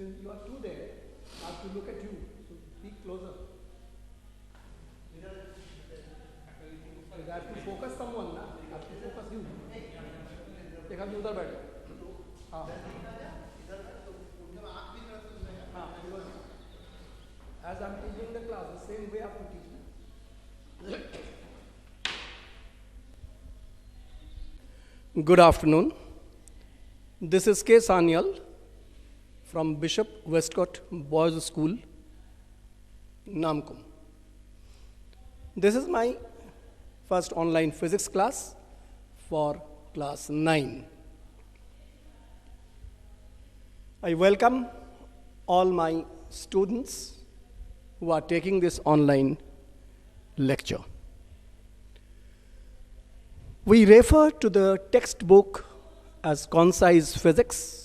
Since you are two there, I have to look at you. So be closer. Because I have to focus someone, na? I have to focus you. देखा कि उधर बैठो. हाँ. हाँ. Because as I'm teaching the class, the same way I have to teach. Good afternoon. This is K. Sanyal from Bishop Westcott Boys School, Namkum. This is my first online physics class for class 9. I welcome all my students who are taking this online lecture. We refer to the textbook as Concise Physics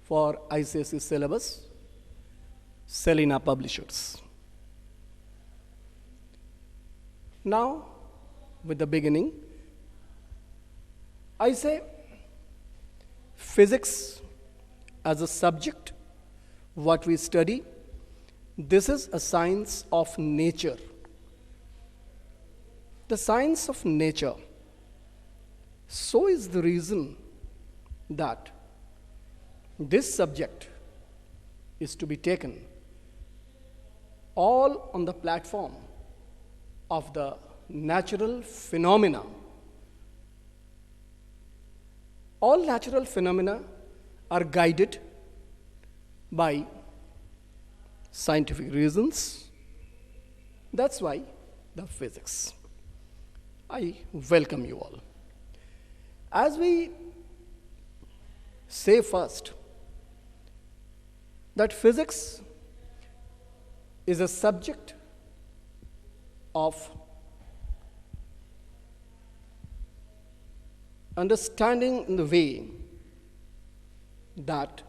for ICSE syllabus, Selina Publishers. Now, with the beginning, I say physics as a subject, what we study, this is a science of nature. The science of nature. So is the reason that this subject is to be taken all on the platform of the natural phenomena. All natural phenomena are guided by scientific reasons. That's why the physics. I welcome you all. As we say first, that physics is a subject of understanding in the way that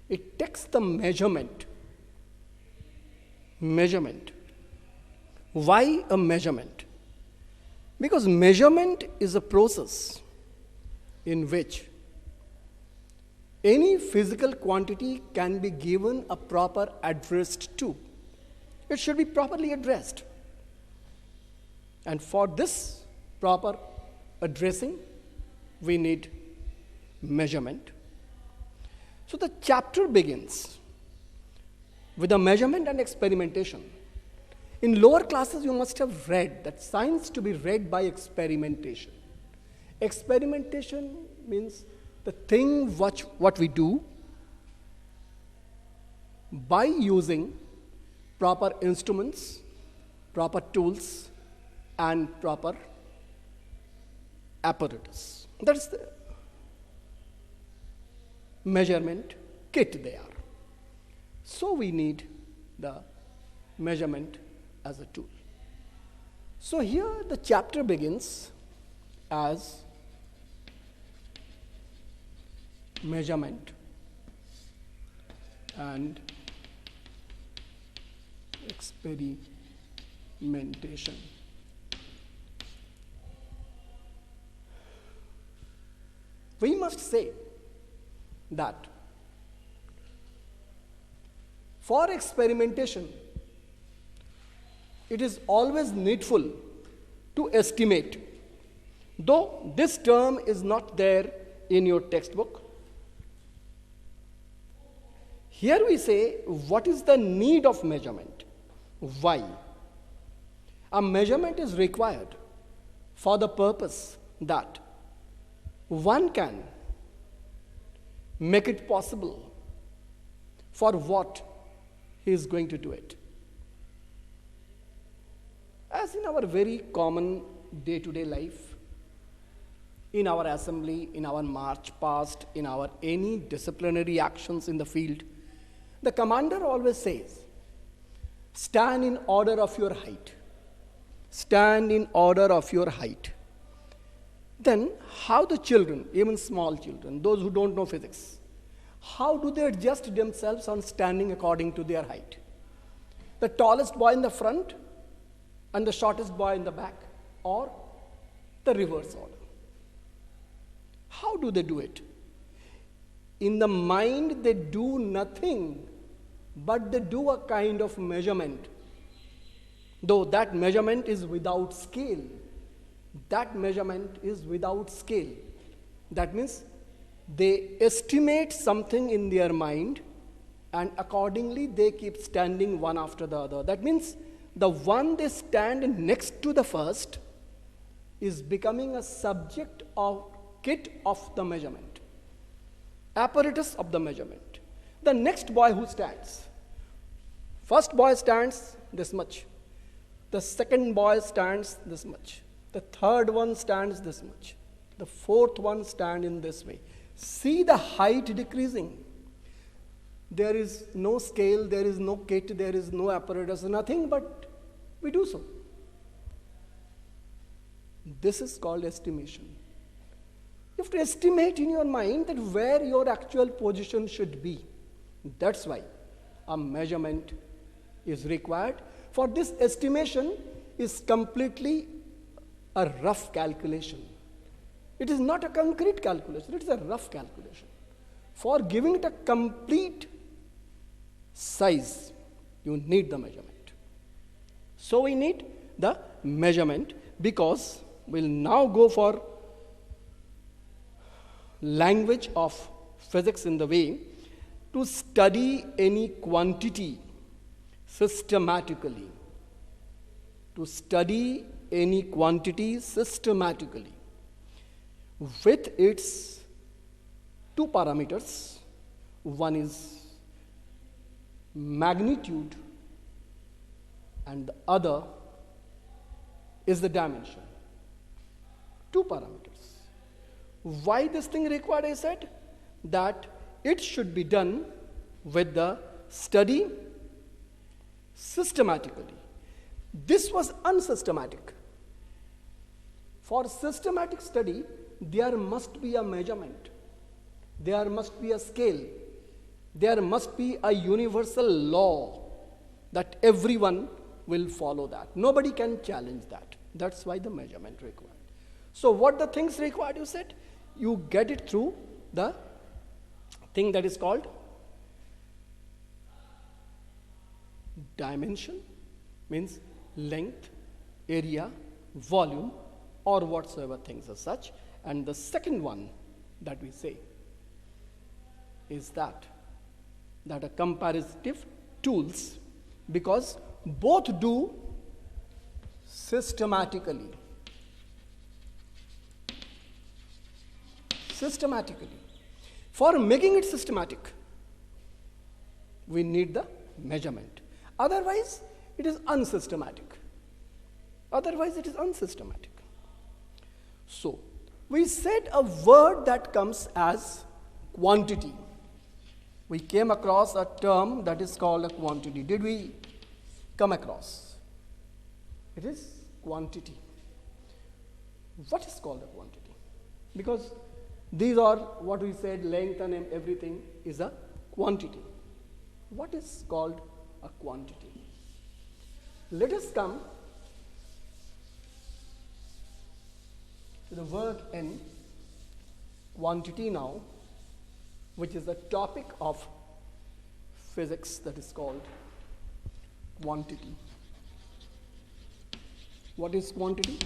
it takes the measurement. Why a measurement? Because measurement is a process in which any physical quantity can be given a proper address to. It should be properly addressed. And for this proper addressing, we need measurement. So the chapter begins with a measurement and experimentation. In lower classes, you must have read that science to be read by experimentation. Experimentation means the thing what we do by using proper instruments, proper tools, and proper apparatus. That's the measurement kit they are. So we need the measurement as a tool. So here the chapter begins as measurement and experimentation. We must say that for experimentation, it is always needful to estimate. Though this term is not there in your textbook, here we say, what is the need of measurement? Why? A measurement is required for the purpose that one can make it possible for what he is going to do it. As in our very common day-to-day life, in our assembly, in our march past, in our any disciplinary actions in the field, the commander always says, stand in order of your height. Stand in order of your height. Then how the children, even small children, those who don't know physics, how do they adjust themselves on standing according to their height? The tallest boy in the front and the shortest boy in the back, or the reverse order. How do they do it? In the mind, they do nothing, but they do a kind of measurement. Though that measurement is without scale. That measurement is without scale. That means they estimate something in their mind and accordingly they keep standing one after the other. That means the one they stand next to the first is becoming a subject of kit of the measurement, apparatus of the measurement. The next boy who stands, first boy stands this much, the second boy stands this much, the third one stands this much, the fourth one stands in this way. See the height decreasing. There is no scale, there is no kit, there is no apparatus, nothing, but we do so. This is called estimation. You have to estimate in your mind that where your actual position should be. That's why a measurement is required. For this estimation is completely a rough calculation. It is not a concrete calculation, it is a rough calculation. For giving it a complete size, you need the measurement. So we need the measurement because we'll now go for language of physics in the way to study any quantity systematically. To study any quantity systematically with its two parameters. One is magnitude and the other is the dimension. Two parameters. Why this thing required? I said that it should be done with the study systematically. This was unsystematic. For systematic study, there must be a measurement. There must be a scale. There must be a universal law that everyone will follow that. Nobody can challenge that. That's why the measurement required. So what the things required, you said? You get it through the thing that is called dimension, means length, area, volume, or whatsoever things as such. And the second one that we say is that a comparative tools, because both do systematically. For making it systematic, we need the measurement. Otherwise, it is unsystematic. So, we said a word that comes as quantity. We came across a term that is called a quantity. Did we come across? It is quantity. What is called a quantity? Because these are what we said, length and everything is a quantity. What is called a quantity? Let us come to the word in quantity now, which is the topic of physics that is called quantity. What is quantity?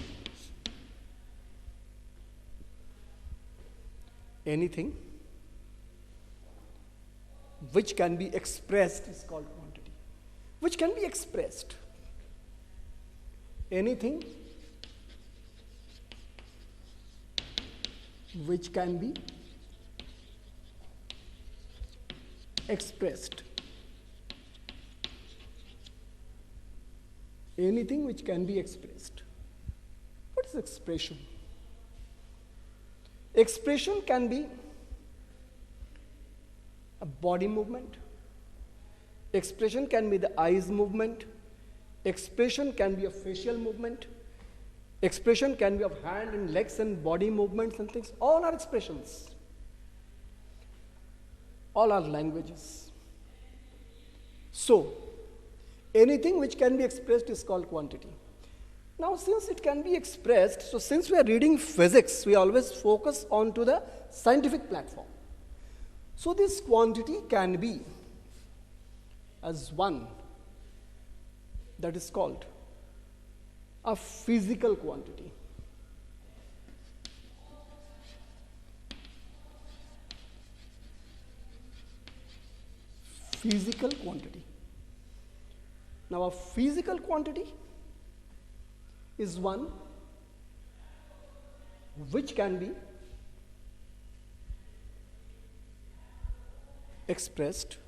Anything which can be expressed is called quantity. Which can be expressed. Anything which can be expressed. Anything which can be expressed. What is expression? Expression can be a body movement. Expression can be the eyes movement. Expression can be a facial movement. Expression can be of hand and legs and body movements and things. All are expressions. All are languages. So, anything which can be expressed is called quantity. Now, since it can be expressed, so since we are reading physics, we always focus on to the scientific platform. So this quantity can be as one that is called a physical quantity. Physical quantity. Now a physical quantity is one which can be expressed